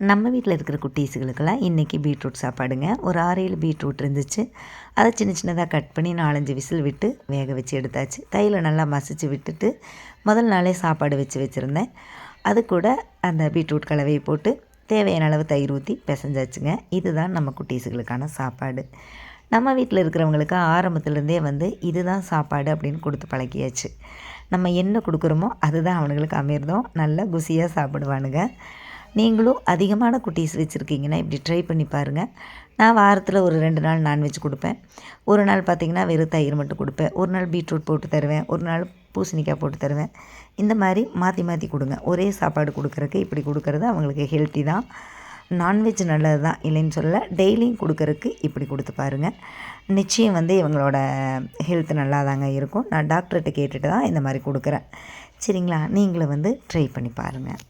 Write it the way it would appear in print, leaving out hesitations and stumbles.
நம்ம வீட்டில் இருக்கிற குட்டீஸுகளுக்கெல்லாம் இன்றைக்கி பீட்ரூட் சாப்பாடுங்க. ஒரு 6-7 பீட்ரூட் இருந்துச்சு. அதை சின்ன சின்னதாக கட் பண்ணி 4-5 விசில் விட்டு வேக வச்சு எடுத்தாச்சு. தையில் நல்லா மசிச்சு விட்டுட்டு முதல் நாளே சாப்பாடு வச்சுருந்தேன். அது கூட அந்த பீட்ரூட் கலவையை போட்டு தேவையான அளவு தயிர் ஊற்றி பிசைஞ்சாச்சுங்க. இதுதான் நம்ம குட்டீஸுகளுக்கான சாப்பாடு. நம்ம வீட்டில் இருக்கிறவங்களுக்கு ஆரம்பத்துலேருந்தே இதுதான் சாப்பாடு அப்படின்னு கொடுத்து பழக்கியாச்சு. நம்ம என்ன கொடுக்குறோமோ அதுதான் அவனுங்களுக்கு அமிர்தம். நல்லா குசியாக சாப்பிடுவானுங்க. நீங்களும் அதிகமான குட்டீஸ் வச்சுருக்கீங்கன்னா இப்படி ட்ரை பண்ணி பாருங்கள். நான் வாரத்தில் ஒரு 2 நாள் நான்வெஜ் கொடுப்பேன். ஒரு நாள் பார்த்திங்கன்னா வெறும் தயிர் மட்டும் கொடுப்பேன். ஒரு நாள் பீட்ரூட் போட்டு தருவேன். ஒரு நாள் பூசணிக்காய் போட்டு தருவேன். இந்த மாதிரி மாற்றி மாற்றி கொடுங்க. ஒரே சாப்பாடு கொடுக்குறக்கு இப்படி கொடுக்குறது அவங்களுக்கு ஹெல்த்தி தான். நான்வெஜ் நல்லது தான், இல்லைன்னு சொல்ல. டெய்லியும் கொடுக்குறக்கு இப்படி கொடுத்து பாருங்கள். நிச்சயம் இவங்களோட ஹெல்த் நல்லா தாங்க இருக்கும். நான் டாக்டர்கிட்ட கேட்டுட்டு தான் இந்த மாதிரி கொடுக்குறேன். சரிங்களா? நீங்களும் ட்ரை பண்ணி பாருங்கள்.